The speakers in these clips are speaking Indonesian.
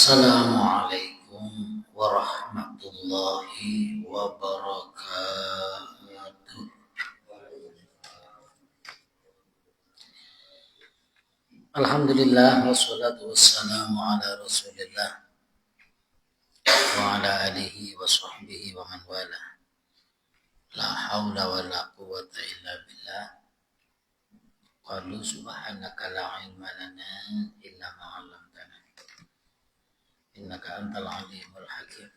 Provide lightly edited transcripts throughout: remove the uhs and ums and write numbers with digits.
Assalamualaikum warahmatullahi wabarakatuh. Alhamdulillah wassalatu wassalamu ala Rasulillah wa ala alihi wa sahbihi wa man wala. La haula wa la quwwata illa billah. Qalu subhanaka la ilma lana illa ma 'allamtana. Innaka antal alimul hakim.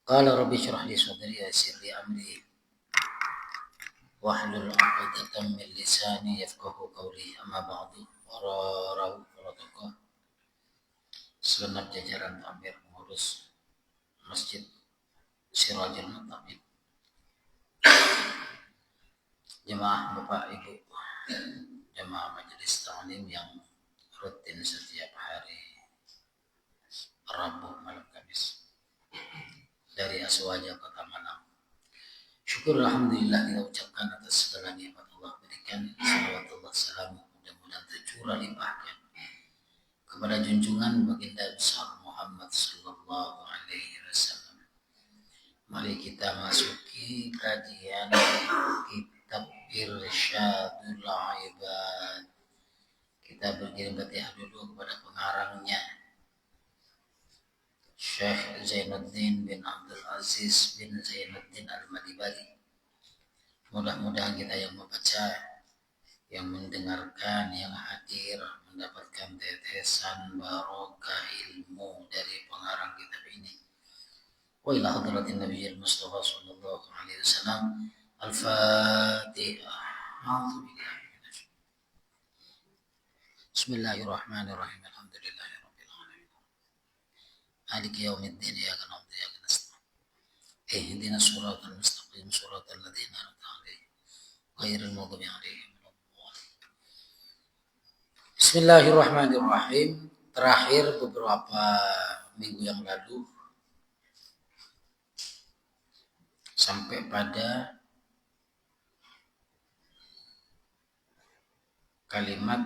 Qala rabbi shrah li sadri wa yassir li amri wahlul 'uqdatam min lisani yafqahu qawli. Amma ba'du. Para tokoh segenap jajaran takmir pengurus Masjid Sirajul Muttaqin, jemaah Bapak Ibu, jemaah majelis ta'lim yang rutin setiap hari Rabu malam Kamis dari Aswaja Kota Malang. Syukur alhamdulillah kita ucapkan atas segala nikmat Allah berikan. Salawatullah salam mudah-mudahan tercurah limpahkan kepada junjungan baginda besar Muhammad sallallahu alaihi wasallam. Mari kita masuki kajian kitab Irsyadul Ibad. Kita berkirim Fatihah dulu kepada pengarangnya, Syekh Zainuddin bin Abdul Aziz bin Zainuddin Al-Madibari. Mudah-mudahan kita yang membaca, yang mendengarkan, yang hadir mendapatkan tetesan barokah ilmu dari pengarang kitab ini. Wa ila hadratin Nabiyil Mustafa sallallahu alaihi wasallam. Al-Fatihah. Bismillahirrahmanirrahim. Alhamdulillahirabbil alamin. Maliki yaumiddin. Iyyaka na'budu wa iyyaka nasta'in. Ihdinas siratal mustaqim, siratal ladzina an'amta 'alaihim ghairil maghdubi 'alaihim waladdallin. Bismillahirrahmanirrahim. Terakhir beberapa minggu yang lalu sampai pada kalimat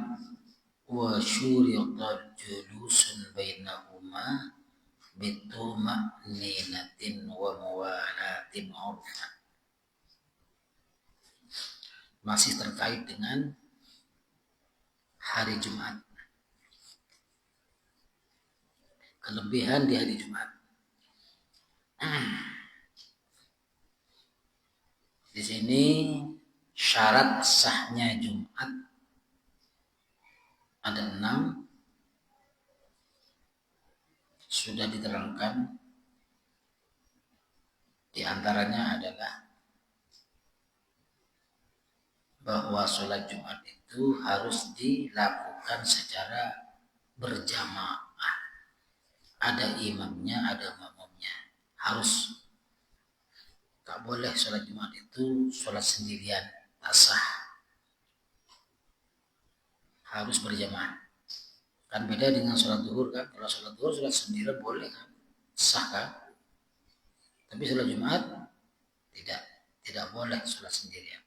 wa syuriqat julusun bainahuma bituma'ninatin wa muwalatin urfan. Masih terkait dengan hari Jumat, kelebihan di hari Jumat. Di sini syarat sahnya Jumat ada 6, sudah diterangkan. Di antaranya adalah bahwa sholat Jumat itu harus dilakukan secara berjamaah. Ada imamnya, ada makmumnya. Harus. Tak boleh sholat Jumat itu sholat sendirian, tak sah. Harus berjamaah. Kan beda dengan sholat zuhur kan. Kalau sholat zuhur sholat sendirian boleh kan, sah kan. Tapi sholat Jumat tidak boleh sholat sendirian.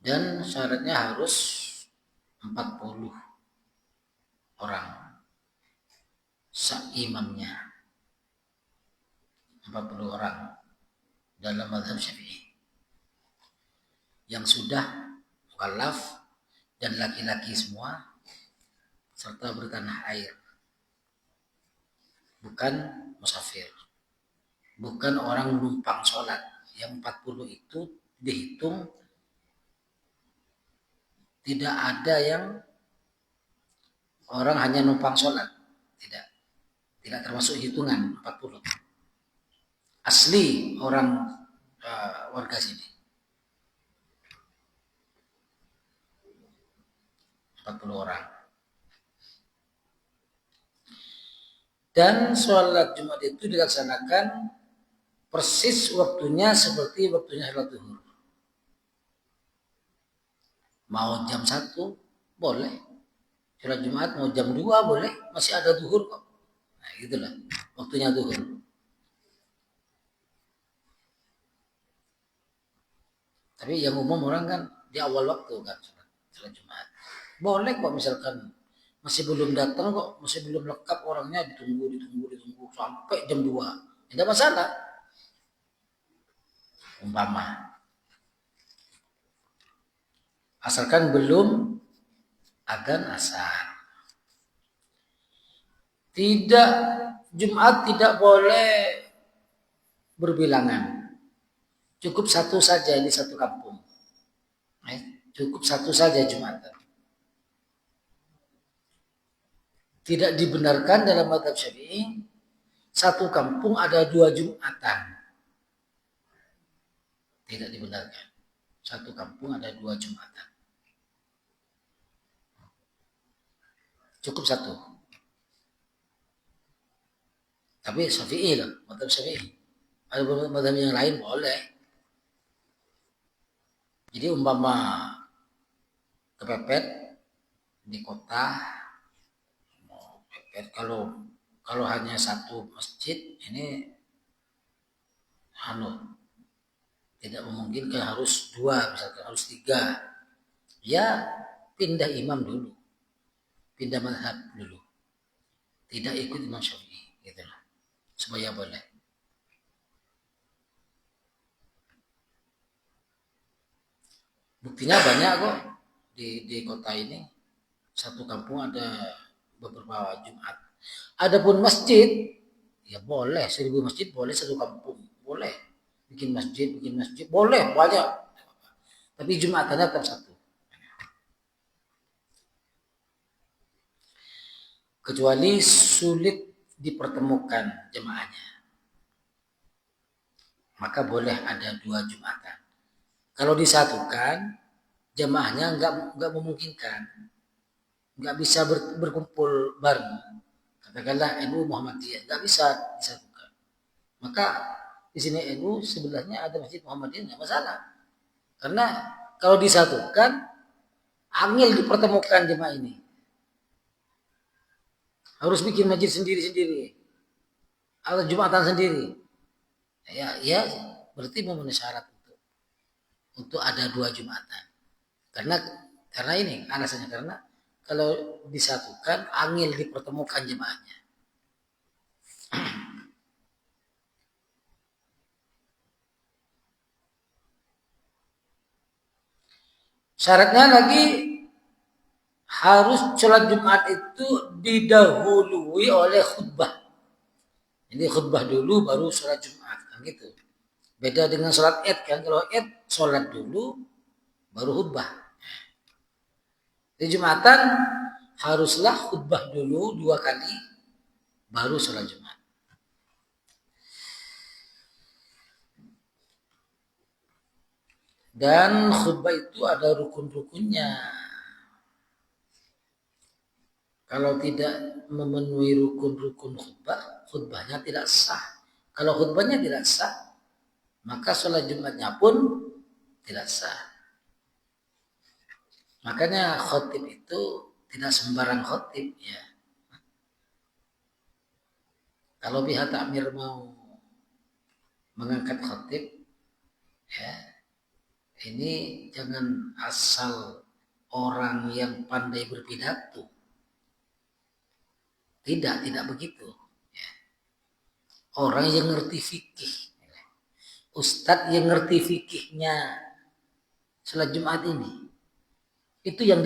Dan syaratnya harus 40 orang imamnya, 40 orang dalam mazhab Syafi'i yang sudah mukallaf dan laki-laki semua serta bertanah air, bukan musafir, bukan orang numpang sholat. Yang 40 itu dihitung, tidak ada yang orang hanya numpang sholat, tidak termasuk hitungan 40. Asli orang warga sini 40 orang. Dan sholat Jumat itu dilaksanakan persis waktunya seperti waktunya sholat zuhur. Mau jam 1 boleh sholat Jumat, mau jam 2 boleh, masih ada zuhur kok. Nah gitulah waktunya zuhur. Tapi yang umum orang kan di awal waktu kan sholat Jumat. Boleh kok misalkan masih belum datang kok, masih belum lengkap orangnya, ditunggu sampai jam 2. Tidak masalah. Umpama. Asalkan belum adzan asar. Tidak, Jumat tidak boleh berbilangan. Cukup satu saja di satu kampung. Cukup satu saja Jumatan. Tidak dibenarkan dalam mazhab Syafi'i satu kampung ada 2 Jumatan. Tidak dibenarkan. Satu kampung ada 2 Jumatan. Cukup satu. Tapi Syafi'i lah, mazhab Syafi'i. Ada mazhab yang lain boleh. Jadi umpama kepepet di kota, kepepet kalau hanya satu masjid ini tidak memungkinkan, harus 2, misalkan harus 3. Ya pindah imam dulu, pindah mazhab dulu, tidak ikut Imam Syafi'i, gitulah, supaya boleh. Buktinya banyak kok di kota ini, satu kampung ada beberapa Jumat. Adapun masjid, ya boleh 1000 masjid, boleh satu kampung, boleh bikin masjid boleh banyak. Tapi Jumatannya tetap satu. Kecuali sulit dipertemukan jemaahnya, maka boleh ada 2 Jumatan. Kalau disatukan, jemaahnya nggak memungkinkan, nggak bisa berkumpul bareng. Katakanlah NU Muhammadiyah nggak bisa disatukan. Maka di sini NU sebelahnya ada Masjid Muhammadiyah, nggak masalah. Karena kalau disatukan, angel dipertemukan jemaah ini. Harus bikin masjid sendiri-sendiri atau Jumatan sendiri. Ya berarti memenuhi syarat untuk ada 2 Jumatan. Karena ini alasannya, karena kalau disatukan angel dipertemukan jemaahnya. Syaratnya lagi harus sholat Jumat itu didahului oleh khutbah. Jadi khutbah dulu baru sholat Jumat, kan gitu. Beda dengan sholat Id kan, kalau Id sholat dulu baru khutbah. Di Jumatan haruslah khutbah dulu 2 kali baru sholat Jumat. Dan khutbah itu ada rukun-rukunnya. Kalau tidak memenuhi rukun-rukun khutbah, khutbahnya tidak sah. Kalau khutbahnya tidak sah, maka sholat Jumatnya pun tidak sah. Makanya khotib itu tidak sembarang khotib ya. Kalau pihak takmir mau mengangkat khotib, ya, ini jangan asal orang yang pandai berpidato. Tidak begitu. Ya. Orang yang ngerti fikih, ustadz yang ngerti fikihnya sholat Jumat ini, itu yang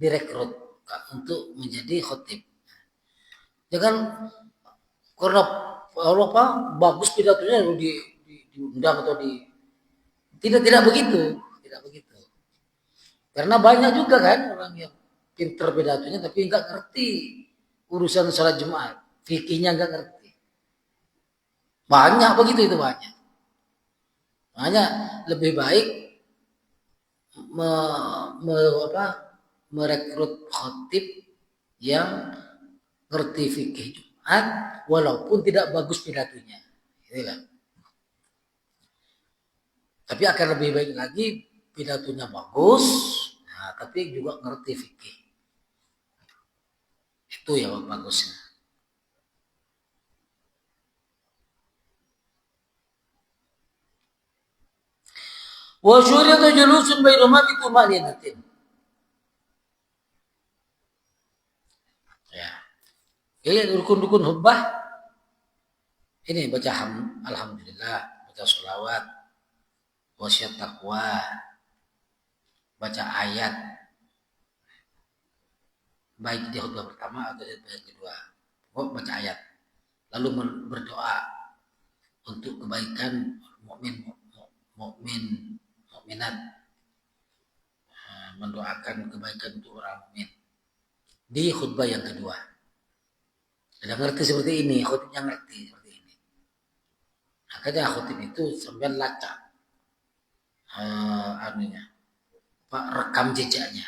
direkrut untuk menjadi khotib. Jangan karena bagus pidatonya lalu diundang atau tidak begitu, Karena banyak juga kan orang yang pinter pidatonya tapi nggak ngerti urusan sholat Jumat, fikihnya nggak ngerti. Banyak begitu, itu banyak. Makanya lebih baik merekrut khotib yang ngerti fikih Jumat walaupun tidak bagus pidatonya. Gitu kan. Tapi akan lebih baik lagi pidatonya bagus, tapi juga ngerti fikih. Itu yang bagusnya. Wa syurita julusun bainahuma bi tumaninatin. Rukun-rukun khutbah ini baca alhamdulillah, baca sholawat, wasiat taqwa, baca ayat, baik di khutbah pertama atau di khutbah kedua. Baca ayat, lalu berdoa untuk kebaikan mukminat, mendoakan kebaikan untuk orang mukmin di khutbah yang kedua. Ada ngerti seperti ini, khutibnya ngerti seperti ini. Makanya khutib itu sampai lacak rekam jejaknya.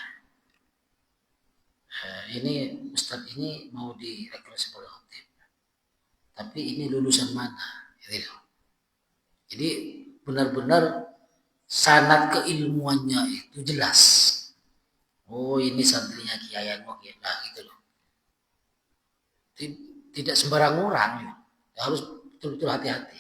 Ini Ustadz ini mau direkrut sebagai khutib, tapi ini lulusan mana? Jadi benar-benar sanad keilmuannya itu jelas. Oh, ini santrinya Kiai Anwar, nah gitu loh. Tidak sembarang orang, harus betul-betul hati-hati.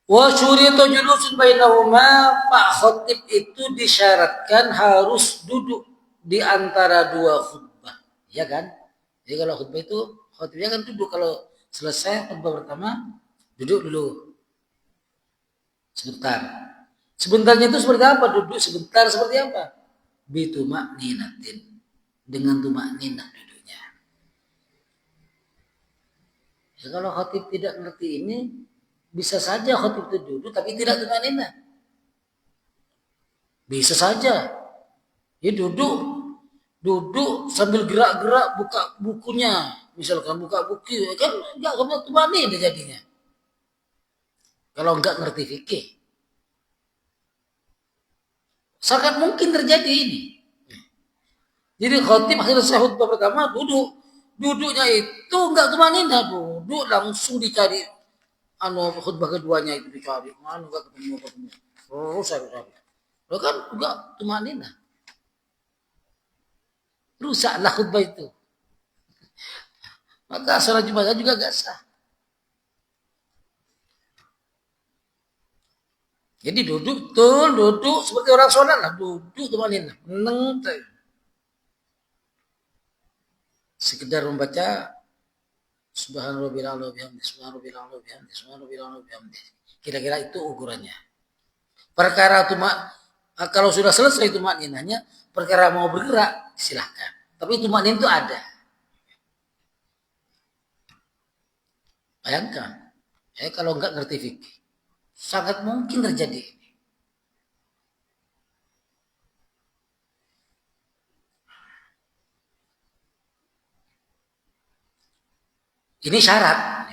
Wa syurita julusun bainahuma, Pak Khotib itu disyaratkan harus duduk di antara dua khutbah, ya kan? Jadi kalau khutbah itu khotibnya kan duduk, kalau selesai khutbah pertama duduk dulu sebentar. Sebentarnya itu seperti apa? Duduk sebentar seperti apa? Bitumakninatin, dengan tumakninah duduknya. Ya, kalau khotib tidak ngerti ini, bisa saja khotib itu duduk tapi tidak tumakninah. Bisa saja. Ya duduk sambil gerak-gerak buka bukunya, misalkan buka buku, kan enggak tumakninah jadinya. Kalau enggak ngerti fikih. Sangat mungkin terjadi ini. Jadi khotib selesai khutbah pertama duduknya itu enggak tumakninah, duduk langsung dicari khutbah keduanya itu dicari, mana enggak ketemu. Oh, cari. Lo kan enggak tumakninah. Rusaklah khutbah itu. Maka salat Jumat juga enggak sah. Jadi duduk seperti orang sholat lah, duduk tumakninah. Sekedar membaca Subhanallah bihamdi, subhanallah bihamdi. Kira-kira itu ukurannya. Perkara kalau sudah selesai tumakninahnya, perkara mau bergerak silahkan. Tapi tumakninah itu ada. Bayangkan, kalau enggak ngerti fikih, sangat mungkin terjadi. Ini syarat.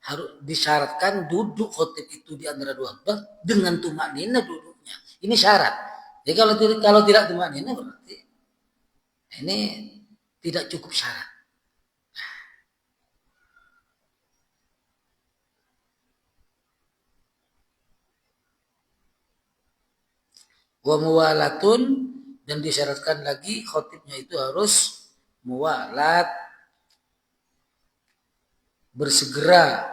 Harus disyaratkan duduk khotib itu di antara dua khutbah dengan tumakninah duduknya. Ini syarat. Jadi kalau tidak tumakninah berarti ini tidak cukup syarat. Wa muwalatun, dan disyaratkan lagi khotibnya itu harus muwalat, bersegera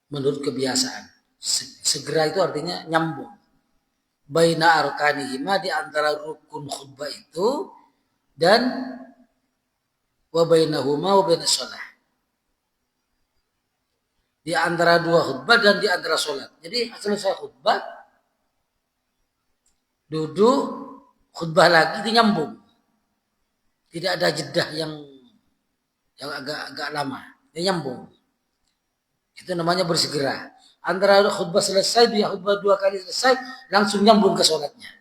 menurut kebiasaan. Segera itu artinya nyambung. Baina arkanihima, di antara rukun khutbah itu, dan wa bainahuma wa bainas shalah, di antara dua khutbah dan di antara sholat. Jadi selesai khutbah duduk, khutbah lagi, itu nyambung. Tidak ada jedah yang agak lama. Dia nyambung. Itu namanya bersegera. Antara khutbah selesai, dia khutbah dua kali selesai, langsung nyambung ke sholatnya.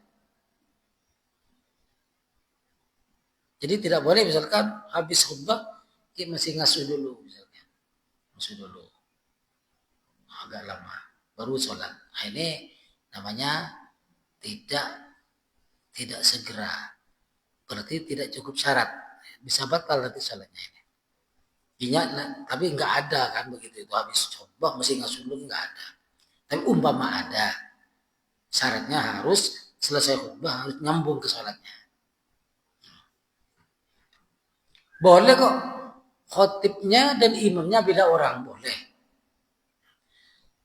Jadi tidak boleh misalkan habis khutbah kita masih ngasuh dulu misalkan. Ngasuh dulu. Agak lama baru sholat. Nah, ini namanya tidak segera. Berarti tidak cukup syarat. Bisa batal nanti sholatnya ini. Tapi nggak ada kan begitu, itu habis khutbah masih ngasuh dulu, nggak ada. Tapi umpama ada, syaratnya harus selesai khutbah harus nyambung ke sholatnya. Boleh kok khotibnya dan imamnya beda orang, boleh.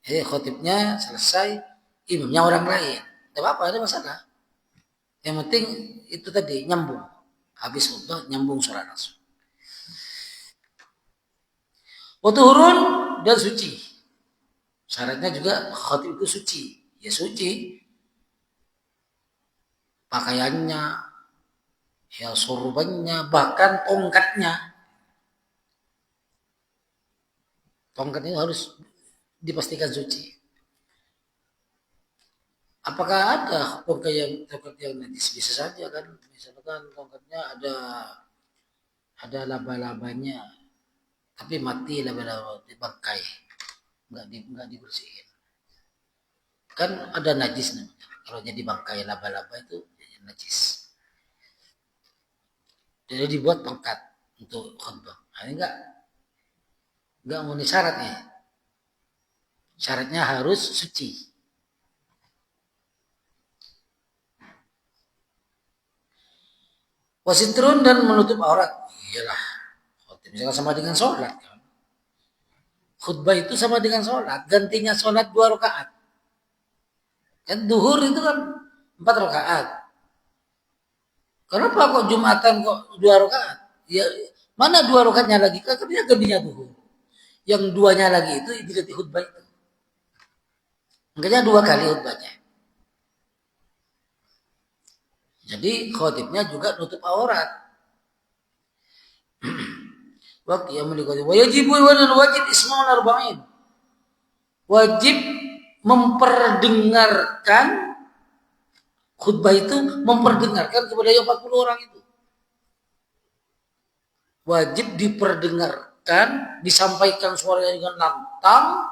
Khotibnya selesai, imamnya orang lain, tidak apa-apa, ada masalah. Yang penting itu tadi nyambung. Habis khutbah nyambung sholat langsung. Tuhurun dan suci. Syaratnya juga khatib itu suci. Ya suci. Pakaiannya, ya sorbannya, bahkan tongkatnya. Tongkat itu harus dipastikan suci. Apakah ada tongkat yang najis? Bisa saja kan. Misalkan tongkatnya ada laba-labanya, tapi mati laba-laba, dibangkai, nggak dibersihin. Kan ada najis namanya. Kalau jadi bangkai laba-laba itu jadi najis. Jadi dibuat tongkat untuk khutbah. Nah, ini nggak memenuhi syaratnya. Syaratnya harus suci. Wasitrun dan menutup aurat. Iyalah. Misalkan sama dengan sholat. Khutbah itu sama dengan sholat. Gantinya sholat 2 rakaat. Kan duhur itu kan 4 rakaat. Kenapa kok Jumatan kok 2 rakaat? Ya, mana 2 rakaatnya lagi? Kan dia gantinya duhur. Yang 2-nya lagi itu diganti khutbah itu. Makanya 2 kali khutbahnya. Jadi khotibnya juga nutup aurat. Waktu yang menikmati. Wajib ismaul arba'in. Wajib memperdengarkan khutbah itu, memperdengarkan kepada 40 orang itu. Wajib diperdengarkan, disampaikan suaranya dengan lantang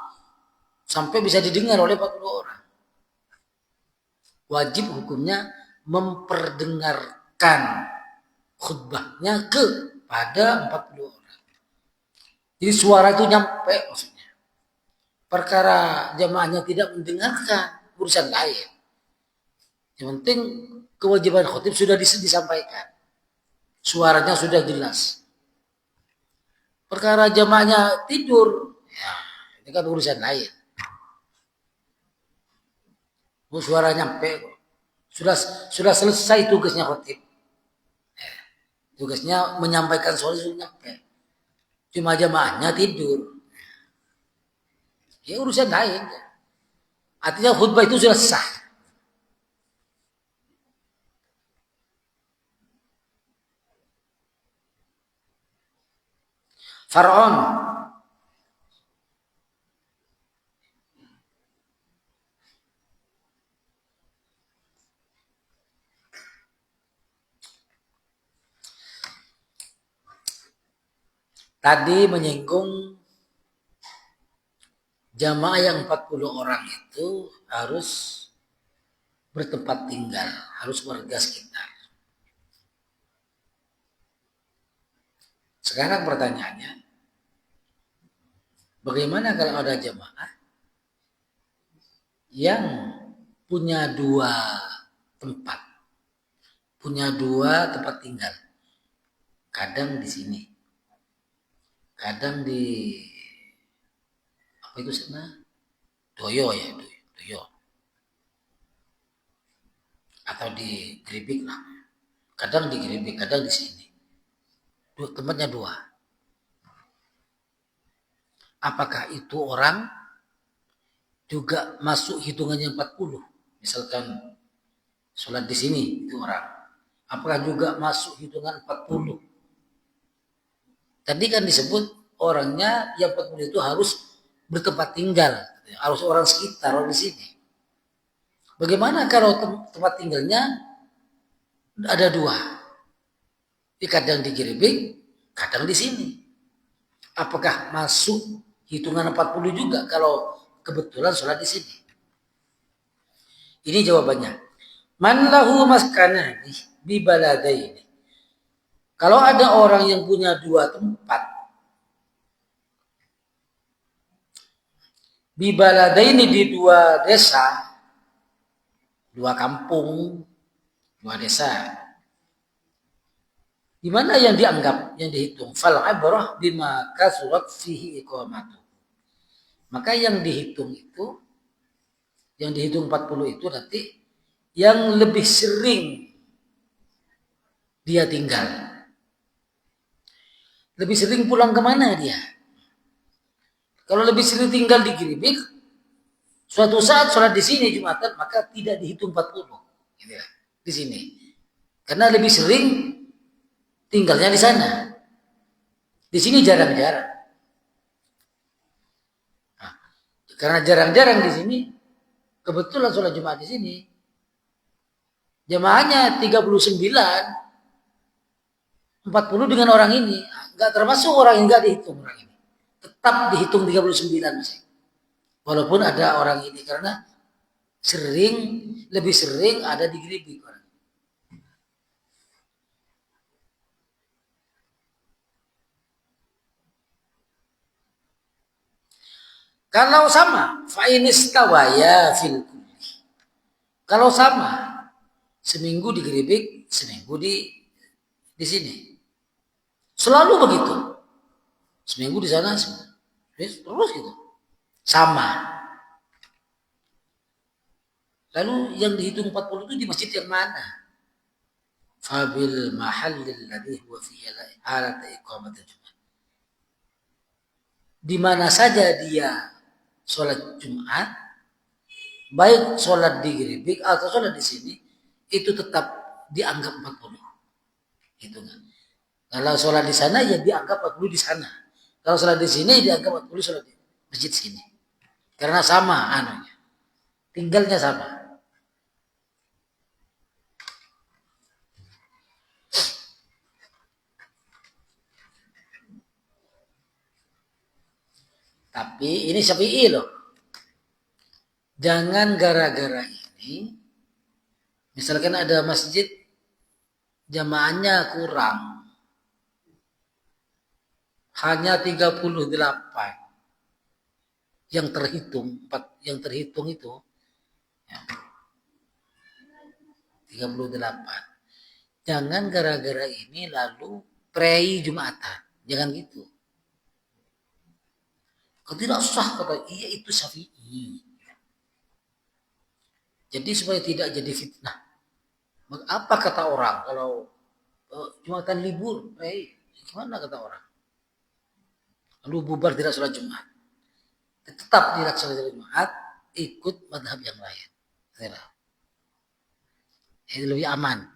sampai bisa didengar oleh 40 orang. Wajib hukumnya memperdengarkan khutbahnya kepada 40 orang. Jadi suara itu nyampe maksudnya. Perkara jamaahnya tidak mendengarkan, urusan lain. Yang penting kewajiban khutib sudah disampaikan. Suaranya sudah jelas. Perkara jamaahnya tidur, ya ini kan urusan lain. Suara nyampe kok. Sudah selesai tugasnya khotib. Tugasnya menyampaikan suara sudah nyampe. Cuma jamaahnya tidur. Ya urusan lain. Artinya khutbah itu sudah sah. Faraon. Tadi menyinggung jamaah yang 40 orang itu harus bertempat tinggal, harus warga sekitar. Sekarang pertanyaannya, bagaimana kalau ada jamaah yang punya 2 tempat, punya 2 tempat tinggal, kadang di sini, kadang di apa itu sana, Doyo ya, Doyo, atau di Gribik lah, kadang di Gribik, kadang di sini, tempatnya 2. Apakah itu orang juga masuk hitungannya 40? Misalkan sholat di sini itu orang, apakah juga masuk hitungan 40? Tadi kan disebut orangnya yang 40 itu harus bertempat tinggal, harus orang sekitar, orang di sini. Bagaimana kalau tempat tinggalnya ada 2? Kadang di Gribik, kadang di sini. Apakah masuk hitungan 40 juga kalau kebetulan sholat di sini? Ini jawabannya. Man lahu maskanani bi baladaini. Kalau ada orang yang punya 2 tempat, bi baladaini di 2 desa, 2 kampung, 2 desa. Di mana yang dianggap, yang dihitung? Fal ibrah bima kasurat fihi iqamatu. Maka yang dihitung itu, yang dihitung 40 itu nanti yang lebih sering dia tinggal. Lebih sering pulang kemana dia? Kalau lebih sering tinggal di Geribik, suatu saat sholat di sini Jumatan, maka tidak dihitung 40. Gitu ya, di sini. Karena lebih sering tinggalnya di sana. Di sini jarang-jarang. Nah, karena jarang-jarang di sini, kebetulan sholat Jumat di sini, jamaahnya 39, 40 dengan orang ini. Enggak termasuk orang yang enggak dihitung orang ini. Tetap dihitung 39 masih. Walaupun ada orang ini karena lebih sering ada di Geribik orang. Kalau sama, fa'inistawaya fil kulli. Kalau sama, seminggu di Geribik, seminggu di sini. Selalu begitu. Seminggu di sana, terus gitu. Sama. Lalu yang dihitung 40 itu di masjid yang mana? Fabil mahallil ladzi huwa fihi alat iqamatul Jumat. Di mana saja dia sholat Jumat, baik sholat di Geribik atau sholat di sini, itu tetap dianggap 40. Hitungan. Kalau sholat di sana ya dianggap 40 di sana. Kalau sholat di sini dianggap 40 sholat di masjid sini. Karena sama anunya. Tinggalnya sama. Tapi ini Syafi'i loh. Jangan gara-gara ini, misalkan ada masjid jamaahnya kurang, hanya 38 yang terhitung, itu ya, 38. Jangan gara-gara ini lalu prei Jumatan, jangan gitu. Kalau tidak sah kata iya itu Syafi'i. Jadi supaya tidak jadi fitnah. Apa kata orang kalau Jumatan libur, gimana kata orang? Lalu bubar tidak sholat Jumat. Tetap tidak sholat Jumat, ikut madhab yang lain. Itu lebih aman.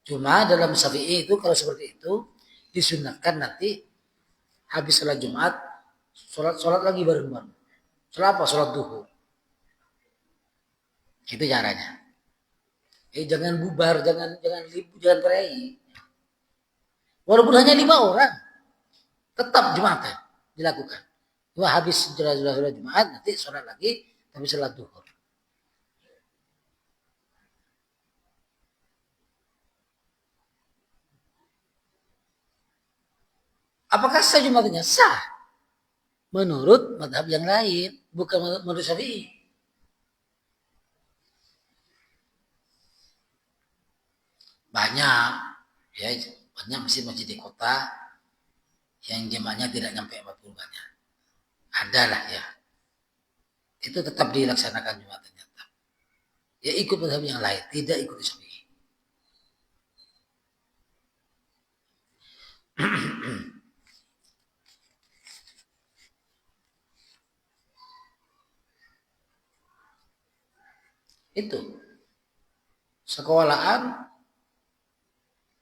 Cuma dalam Syafi'i itu kalau seperti itu disunahkan nanti habis sholat Jumat sholat lagi bareng-bareng. Sholat apa? Sholat duhur. Itu caranya. Jangan bubar, jangan berai. Walaupun hanya 5 orang, tetap Jumatan dilakukan. Cuma habis sholat Jumat nanti sholat lagi, tapi sholat duhur. Apakah sah Jumatnya? Sah. Menurut madhab yang lain, bukan menurut Syafi'i. Banyak, ya banyak masjid-masjid di kota yang jemaahnya tidak nyampe 40 banyak. Ada lah ya. Itu tetap dilaksanakan Jumatannya. Ya ikut madhab yang lain, tidak ikut Syafi'i. Itu sekolahan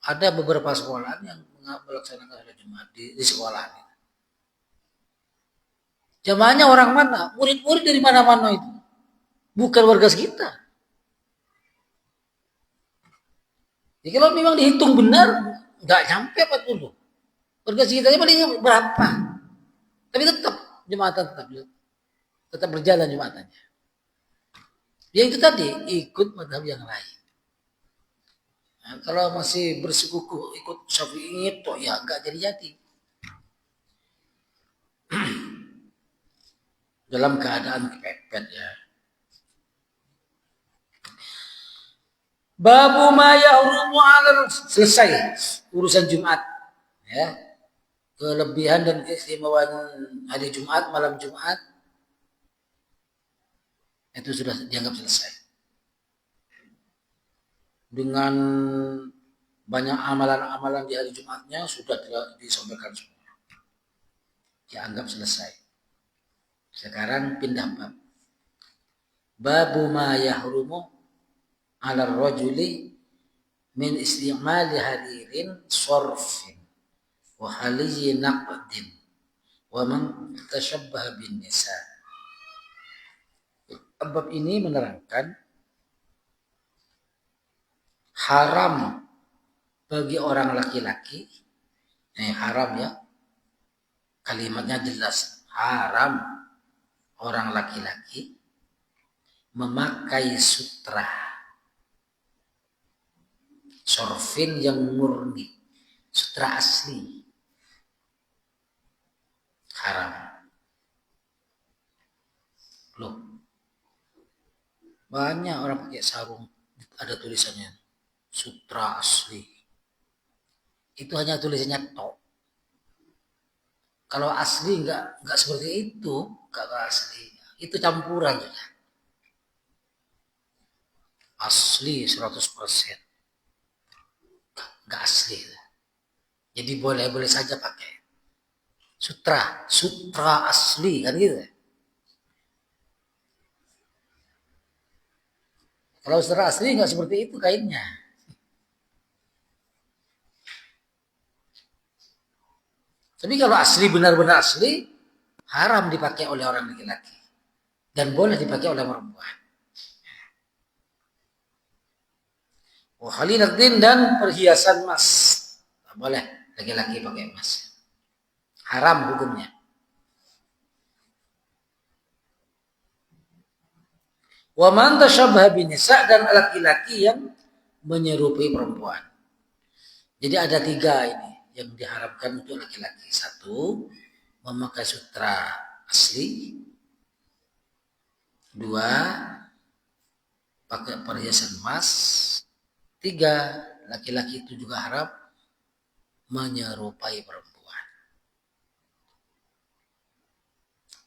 ada beberapa sekolahan yang melaksanakan sholat Jumat di sekolahan. Jamaahnya orang mana? Murid-murid dari mana-mana itu. Bukan warga sekitar. Jadi kalau memang dihitung benar, nggak nyampe 40. Warga sekitarnya paling berapa? Tapi tetap Jumatan tetap berjalan Jumatannya. Ya itu tadi, ikut madhab yang lain. Nah, kalau masih bersikukuh ikut Syafi'i itu ya nggak jadi-jadi. Dalam keadaan kepepet ya. Babu ma yahrumu 'alal selesai urusan Jumat ya. Kelebihan dan keistimewaan hari Jumat, malam Jumat itu sudah dianggap selesai. Dengan Banyak amalan-amalan di hari Jumatnya sudah disampaikan semua. Dianggap selesai. Sekarang pindah bab. Babu ma yahrumu 'ala rajuli min istimali haririn sorfin wa haliyi naqdin wa man tashabbaha bin nisa. Bab ini menerangkan haram bagi orang laki-laki, haram ya, kalimatnya jelas, haram orang laki-laki memakai sutra sorfin yang murni, sutra asli, haram. Loh, banyak orang pakai sarung ada tulisannya sutra asli. Itu hanya tulisannya tok. Kalau asli enggak seperti itu, enggak asli. Itu campuran sudah. Asli 100%. Enggak asli. Jadi boleh saja pakai. Sutra asli kan gitu. Kalau sutra asli enggak seperti itu kainnya. Tapi kalau asli benar-benar asli, haram dipakai oleh orang laki-laki. Dan boleh dipakai oleh perempuan. Khalinatin dan perhiasan emas. Tak boleh laki-laki pakai emas. Haram hukumnya. Wa man tashabbaha bin nisa, dan laki-laki yang menyerupai perempuan. Jadi ada 3 ini yang diharapkan untuk laki-laki. 1, memakai sutra asli. 2, pakai perhiasan emas. 3, laki-laki itu juga harap menyerupai perempuan.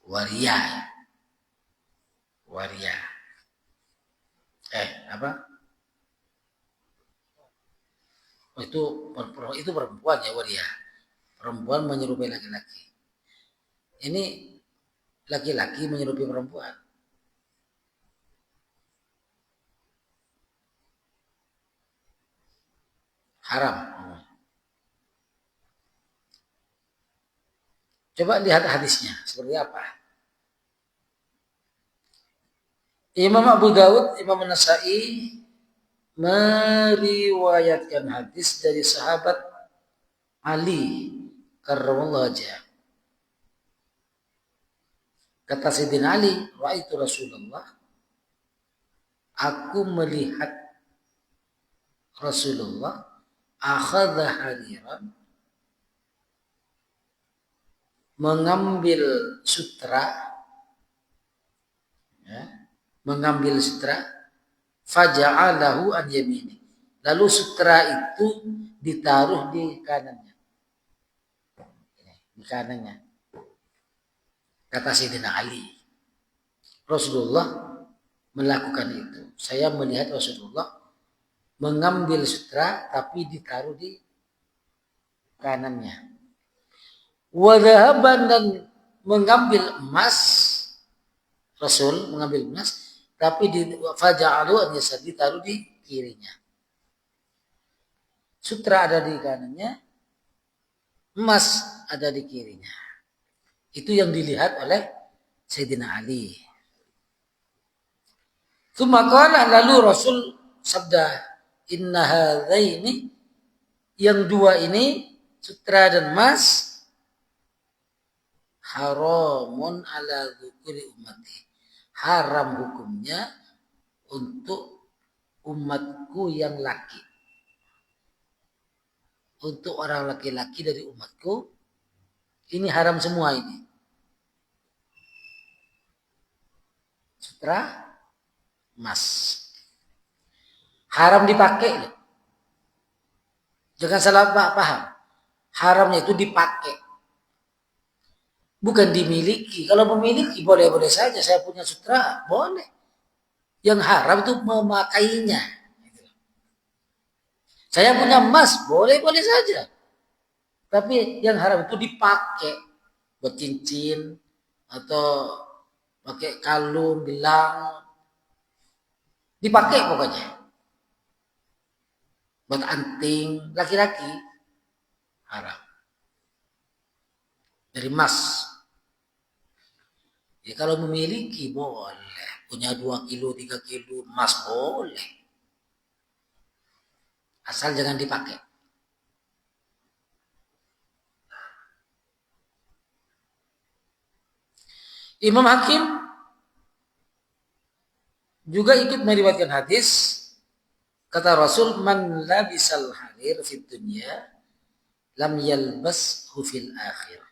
Waria. Apa? Itu perempuan ya, waria. Perempuan menyerupai laki-laki. Ini laki-laki menyerupai perempuan. Haram. Coba lihat hadisnya seperti apa. Imam Abu Dawud, Imam Nasai meriwayatkan hadis dari sahabat Ali karramallahu wajhah. Kata Sayyidina Ali, ra'aitu Rasulullah, aku melihat Rasulullah akhadha hariran, mengambil sutra, faja'alahu an yamini, lalu sutra itu ditaruh di kanannya. Kata Sayyidina Ali, Rasulullah melakukan itu. Saya melihat Rasulullah mengambil sutra tapi ditaruh di kanannya. Wadhahaban, dan mengambil emas, Rasul mengambil emas tapi faja'alu ditaruh di kirinya. Sutra ada di kanannya, emas ada di kirinya. Itu yang dilihat oleh Sayyidina Ali. Tsumma lalu Rasul sabda, inna hadzaini, yang 2 ini, sutra dan emas, haramun ala dzukuri ummati, haram hukumnya untuk umatku yang laki. Untuk orang laki-laki dari umatku, ini haram semua ini. Sutra, emas. Haram dipakai. Jangan salah paham. Haramnya itu dipakai. Bukan dimiliki. Kalau memiliki boleh-boleh saja. Saya punya sutra, boleh. Yang haram itu memakainya. Saya punya emas, boleh-boleh saja. Tapi yang haram itu dipakai buat cincin atau pakai kalung, gelang, dipakai pokoknya. Buat anting laki-laki haram. Dari emas. Ya kalau memiliki boleh, punya 2 kilo, 3 kilo emas boleh. Asal jangan dipakai. Imam Hakim juga ikut meriwayatkan hadis, kata Rasul, man labisal harir fid dunya lam yalbashu fil akhir.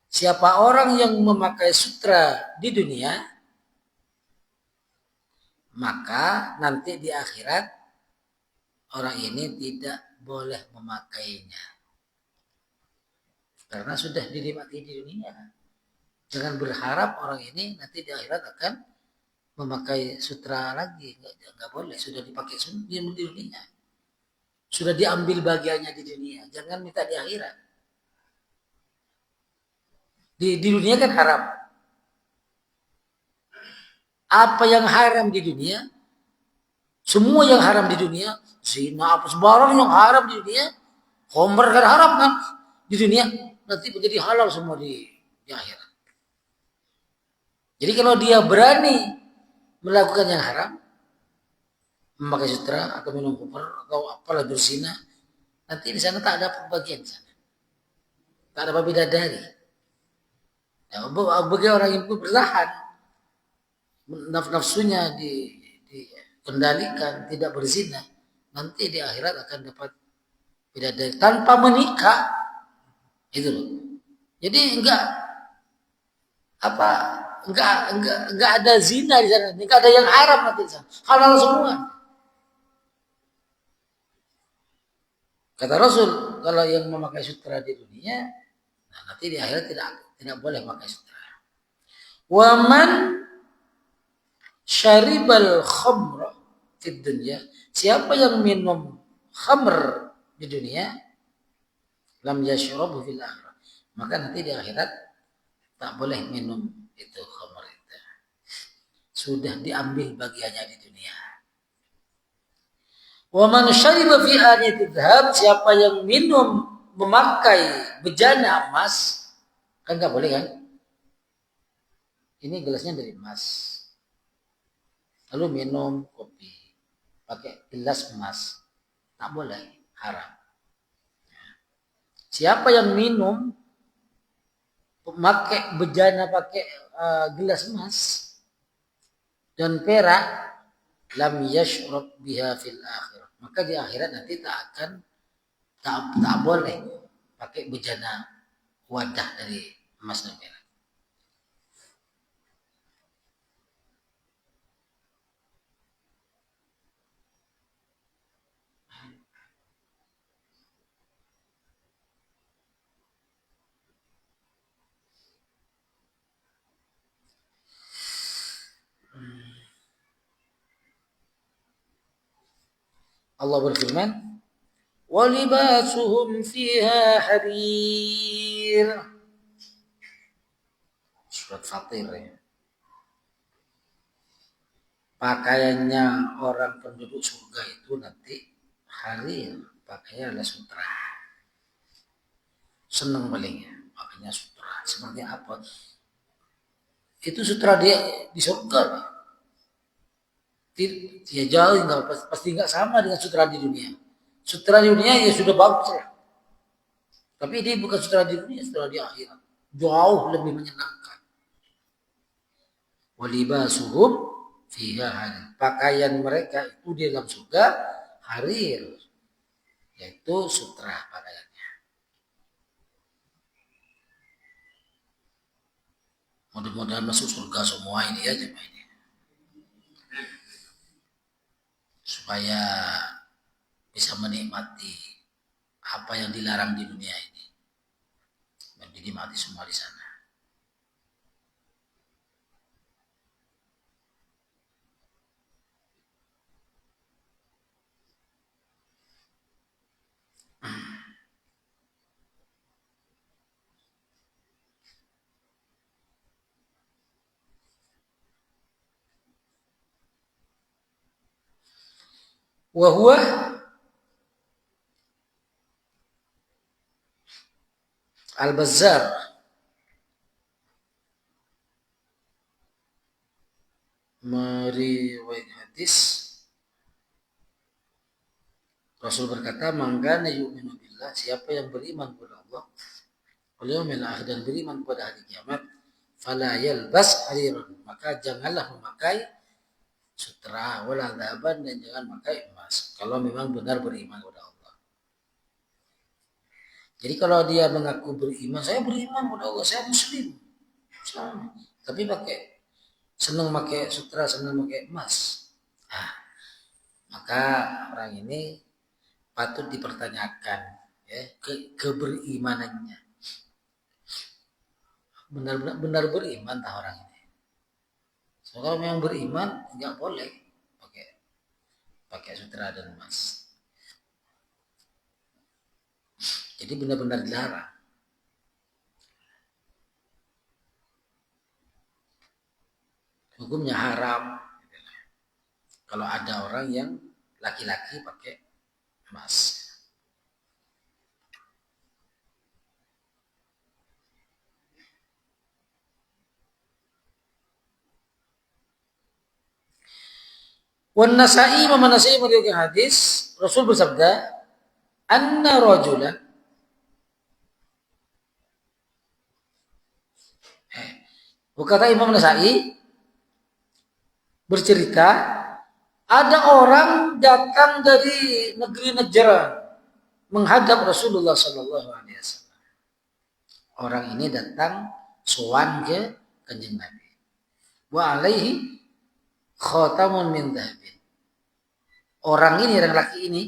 Siapa orang yang memakai sutra di dunia, maka nanti di akhirat orang ini tidak boleh memakainya. Karena sudah dinikmati di dunia. Jangan berharap orang ini nanti di akhirat akan memakai sutra lagi. Enggak boleh, sudah dipakai di dunia. Sudah diambil bagiannya di dunia. Jangan minta di akhirat. Di dunia kan haram. Apa yang haram di dunia, semua yang haram di dunia, zina apa sembarang yang haram di dunia, khamr kan haram kan di dunia, nanti menjadi halal semua di akhirat. Jadi kalau dia berani melakukan yang haram, memakai sutra atau minum khamr atau apalah berzina, nanti di sana tak ada pembagian sana. Tak ada bidadari. Ya, bagi orang yang bertahan nafsunya dikendalikan, tidak berzina, nanti di akhirat akan dapat bidadari tanpa menikah. Itu loh. Jadi enggak ada zina di sana, enggak ada yang haram nanti di sana. Halal semua. Kata Rasul, kalau yang memakai sutra di dunia, nah nanti di akhirat tidak boleh memakai sutra. Waman syaribal khamra fid dunya, siapa yang minum khamr di dunia, lam yashrabu fil akhirah, maka nanti di akhirat tak boleh minum itu khamr itu. Sudah diambil bagiannya di dunia. Wa man syariba fi aniyatidh dhahab, siapa yang minum memakai bejana emas, kan enggak boleh kan? Ini gelasnya dari emas. Lalu minum kopi pakai gelas emas, tak boleh, haram. Siapa yang minum pakai bejana, pakai gelas emas dan perak, lam yashrab biha fil akhirah, maka di akhirat nanti tak boleh pakai bejana wadah dari emas dan perak. Allah berfirman, walibasuhum fiha harir. Surat Fatir ya. Pakaiannya orang penduduk surga itu nanti harir, pakaiannya sutra. Senang palingnya, pakainya sutra. Seperti apa? Itu sutra dia di surga. Dia jauh, pasti nggak sama dengan sutra di dunia. Sutra di dunia ya sudah bagus lah. Tapi ini bukan sutra di dunia, sutra di akhirat. Jauh lebih menyenangkan. Walibasuhum fiha harir. Pakaian mereka itu di dalam surga harir, yaitu sutra pakaiannya. Mudah-mudahan masuk surga semua ini ya jemaah ini. Supaya bisa menikmati apa yang dilarang di dunia ini. Dan dinikmati semua di sana. Wa huwa Al-Bazzar meriwayatkan hadis Rasul berkata, "Man kana yu'minu billah," siapa yang beriman kepada Allah, wal yaumil akhir, dan beriman pada hari kiamat, fala yalbas hariran, maka janganlah memakai sutra, wala dhahaban, dan jangan memakai emas. Kalau memang benar beriman kepada Allah. Jadi kalau dia mengaku beriman, saya beriman kepada Allah, saya muslim, tapi senang pakai sutra, senang pakai emas, maka orang ini patut dipertanyakan ya keberimanannya. Benar beriman tak orang ini? So, kalau memang beriman nggak boleh pakai sutra dan emas. Jadi benar-benar dilarang. Hukumnya haram kalau ada orang yang laki-laki pakai emas. Wan Nasa'i, Imam Nasa'i meriwayatkan hadis Rasul bersabda, "Anna rajulan," berkata Imam Nasa'i bercerita, ada orang datang dari negeri Najran menghadap Rasulullah Sallallahu Alaihi Wasallam. Orang ini datang sowan ke Kanjeng Nabi. Wa alaihi khatamun min dhahabin. Orang ini, orang laki ini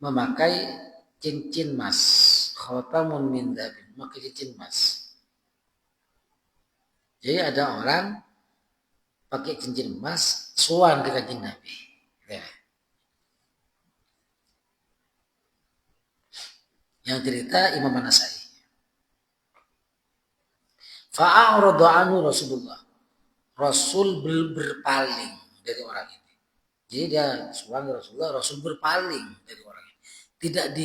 memakai cincin emas. Khatamun min dhahabin, memakai cincin emas. Jadi ada orang pakai cincin emas sowan ke Kanjeng Nabi. Ya. Yang cerita Imam An-Nasa'i. Fa'arada anhu Rasulullah. Rasul berpaling dari orang ini. Jadi dia sowan Rasulullah, Rasul berpaling dari orang ini. Tidak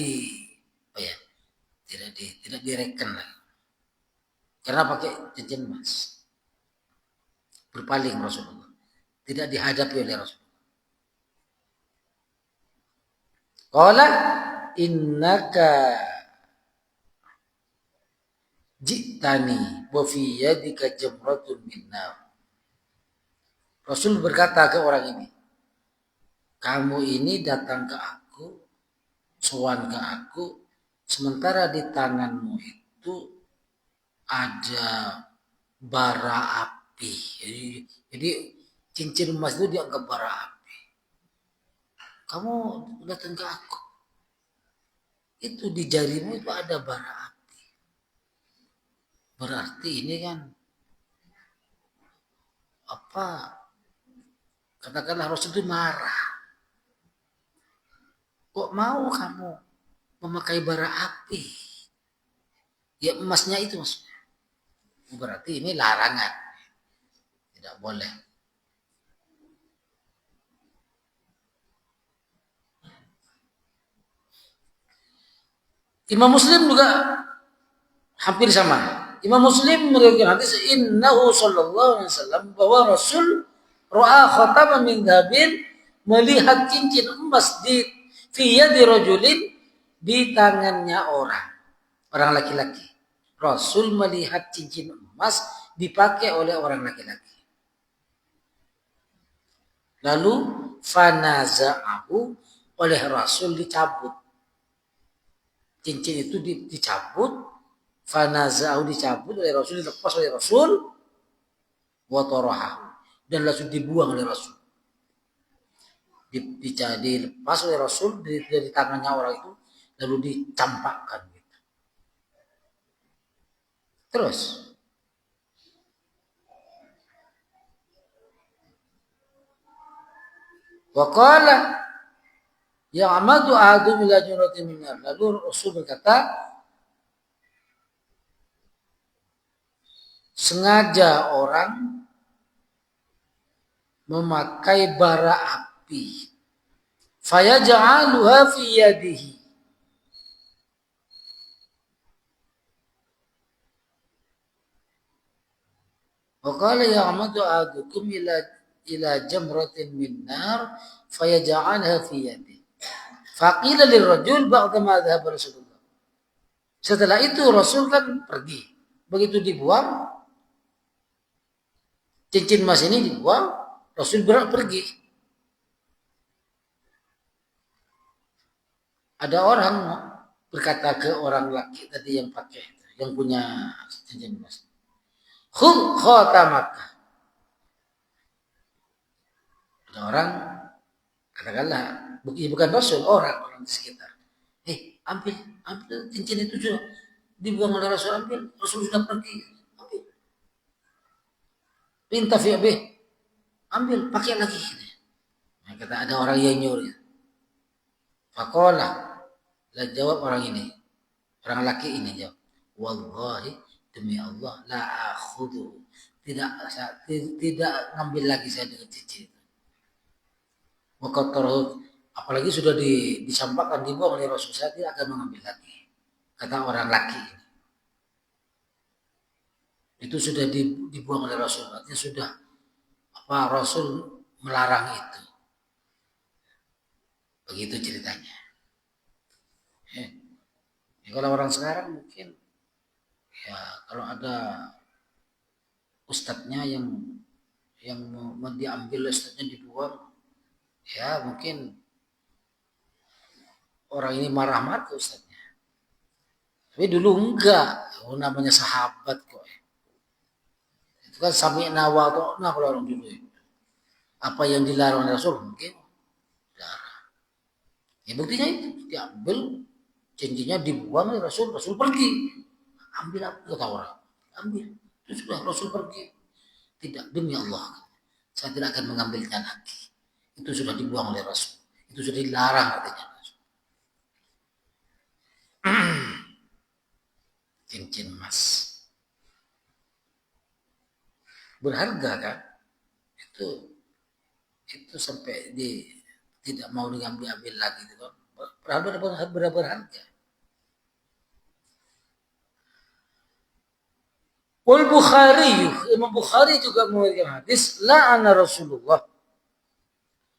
direken lagi. Karena pakai cincin emas. Berpaling Rasulullah. Tidak dihadapi oleh Rasulullah. Qala innaka jitani wa fi yadika jamratun min nar. Rasul berkata ke orang ini, kamu ini datang ke aku, sowan ke aku, sementara di tanganmu itu ada bara api. Jadi cincin emas itu dianggap bara api. Kamu datang ke aku, itu di jarimu itu ada bara api. Berarti ini kan katakanlah Rasul itu marah. Kok mau kamu memakai bara api? Ya emasnya itu maksudnya. Berarti ini larangan. Tidak boleh. Imam Muslim juga hampir sama. Imam Muslim meriwayatkan hadis innahu sallallahu alaihi wasallam bahwa Rasul ra'a khataman min dhabin, melihat cincin emas di fi yadi rajulin, di tangannya orang laki-laki. Rasul melihat cincin emas dipakai oleh orang laki-laki. Lalu fanaza'ahu, oleh Rasul dicabut. Cincin itu dicabut, fanaza'ahu dicabut oleh Rasul, dilepas oleh Rasul, wa tarahahu, dan langsung dibuang oleh Rasul. Dilepas oleh Rasul dari tangannya orang itu, lalu dicampakkan gitu. Terus waqala ya'madu ahadum ila jumratin min nar. Lalu Rasul berkata, sengaja orang memakai bara api. fayaj'aluha fi yadihi. Wa qala ya'madu ahadukum ila jamratin min nar fayaj'alha fi yadihi. Faqila lirrajul ba'da ma dhahaba Rasulullah. Setelah itu Rasul kan pergi. Begitu dibuang, cincin emas ini dibuang, Rasul pergi. Ada orang berkata ke orang laki tadi yang pakai, yang punya cincin emas. Khudh khatamaka. Ada orang, katakanlah, bukan Rasul, orang di sekitar. Ambil cincin itu sudah dibuang oleh Rasul, ambil. Rasul sudah pergi, ambil. Pinta fi'abih, ambil, pakai lagi. Nah, kata ada orang yang nyuri. Fakola, lah jawab orang ini, orang laki ini jawab, wallahi demi Allah la akhudhu, tidak ngambil lagi saya dengan cincin itu. Maka apalagi sudah disampaikan dibuang oleh Rasul, saya tidak akan mengambil lagi, kata orang laki ini. Itu sudah dibuang oleh Rasul, artinya sudah Rasul melarang itu. Begitu ceritanya. Kalau orang sekarang mungkin ya kalau ada ustadznya yang diambil ustadznya dibuang, ya mungkin orang ini marah-marah ke ustadznya. Tapi dulu enggak, namanya sahabat kok. Itu kan sami'na wa ta'na kalau orang dulu itu. Apa yang dilarang oleh Rasul mungkin dilarang. Ya buktinya itu diambil, cincinnya dibuang oleh Rasul pergi. Ambil apa kata orang? Ambil. Itu sudah Rasul pergi. Tidak, demi Allah, saya tidak akan mengambilnya lagi. Itu sudah dibuang oleh Rasul. Itu sudah dilarang artinya. Cincin emas. Berharga kan? Itu sampai tidak mau diambil lagi gitu kan. Berharga. Wal Bukhari, Imam Bukhari juga meriwayatkan hadis, la'ana Rasulullah.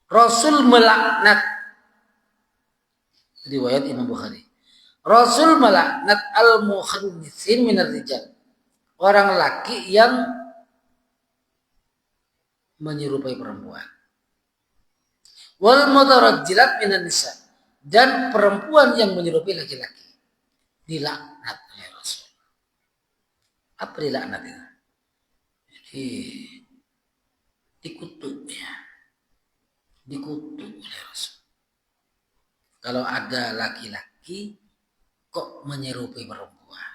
Rasul melaknat. Riwayat Imam Bukhari. Rasul melaknat al-mukhannisin minar rijal. Orang laki yang menyerupai perempuan. Wal mutarajjilat minan nisa, dan perempuan yang menyerupai laki-laki. Dilaknat oleh Rasul. Apa dilaknat itu? Jadi dikutuk oleh Rasul. Kalau ada laki-laki kok menyerupai perempuan,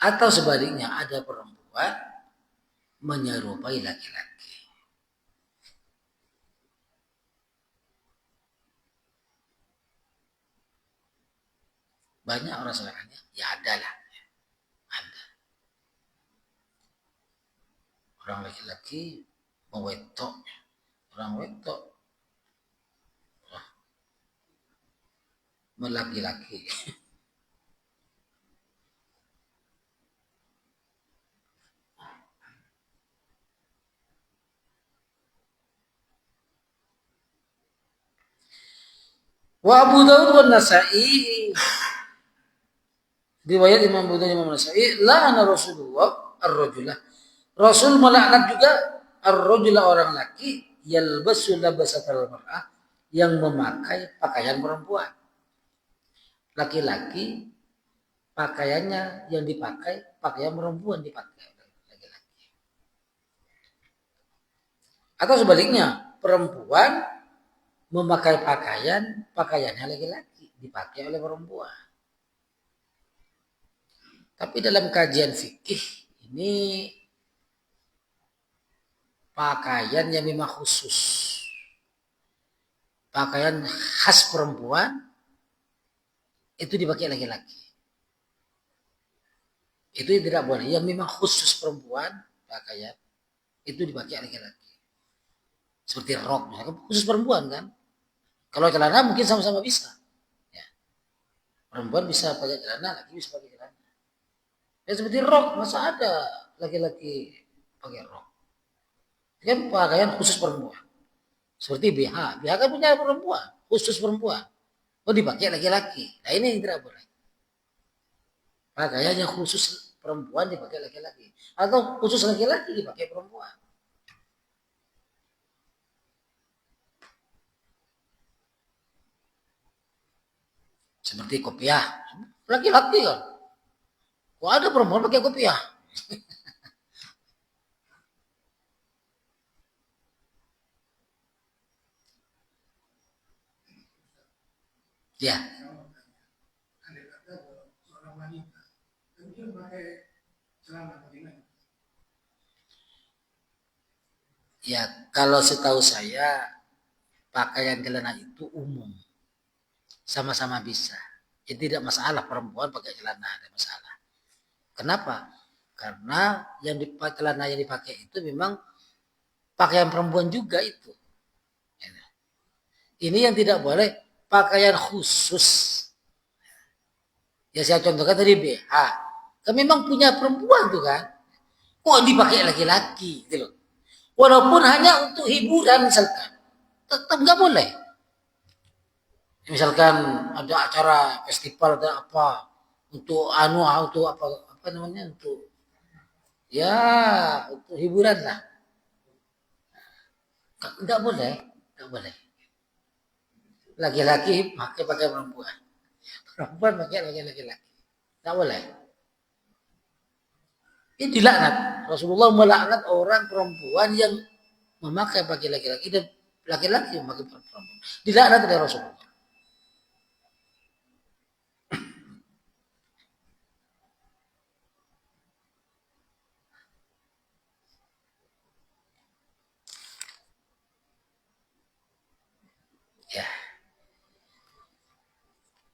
atau sebaliknya ada perempuan menyerupai laki-laki. Banyak orang sekarang ya ada lah. Ada. Orang laki-laki mewetok, orang wetok melaki-laki. Wa Abu Daud wa Nasa'i, riwayat Imam Abu Daud Imam Nasa'i, la'ana Rasulullah ar-rajulah. Rasul melaknat juga ar-rajulah, orang laki, yalbasu labasatal mar'ah, yang memakai pakaian perempuan. Laki-laki pakaiannya yang dipakai pakaian perempuan dipakai laki-laki. Atau sebaliknya, perempuan memakai pakaiannya laki-laki dipakai oleh perempuan. Tapi dalam kajian fikih ini pakaian yang memang khusus, pakaian khas perempuan itu dipakai laki-laki. Itu yang tidak boleh. Yang memang khusus perempuan pakaian itu dipakai laki-laki. Seperti rok, khusus perempuan kan. Kalau celana mungkin sama-sama bisa. Ya. Perempuan bisa pakai celana, laki bisa pakai celana. Ya seperti rok, masa ada laki-laki pakai rok? Kan pakaian khusus perempuan. Seperti BH. BH kan punya perempuan, khusus perempuan. Oh dipakai laki-laki. Nah ini tidak boleh. Pakaian yang khusus perempuan dipakai laki-laki. Atau khusus laki-laki dipakai perempuan. Seperti kopiah. Laki-laki kan. Kok ada perempuan pakai kopiah? Ya. Ya, kalau setahu saya pakaian celana itu umum. Sama-sama bisa. Jadi tidak masalah perempuan pakai celana, ada masalah. Kenapa? Karena yang dipakai celana yang dipakai itu memang pakaian perempuan juga itu. Ini yang tidak boleh pakaian khusus. Ya saya contohkan tadi BH. Kan memang punya perempuan tuh kan. Kok dipakai laki-laki gitu loh. Walaupun hanya untuk hiburan misalkan. Tetap nggak boleh. Misalkan ada acara festival atau apa untuk untuk apa namanya untuk ya untuk hiburan lah. Nggak boleh, nggak boleh. Laki-laki pakai perempuan, perempuan pakai laki-laki. Nggak boleh. Ini dilaknat. Rasulullah melaknat orang perempuan yang memakai pakai laki-laki dan laki-laki memakai perempuan. Dilaknat oleh Rasulullah. Ya,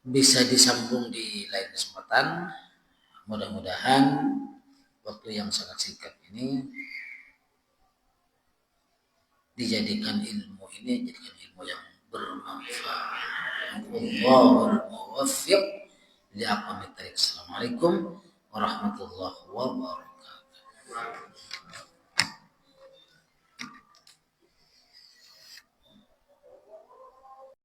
bisa disambung di lain kesempatan. Mudah-mudahan waktu yang sangat singkat ini dijadikan ilmu ini jadikan ilmu yang bermanfaat. Allahul muwaffiq li aqwamit thariq. Assalamualaikum warahmatullahi wabarakatuh.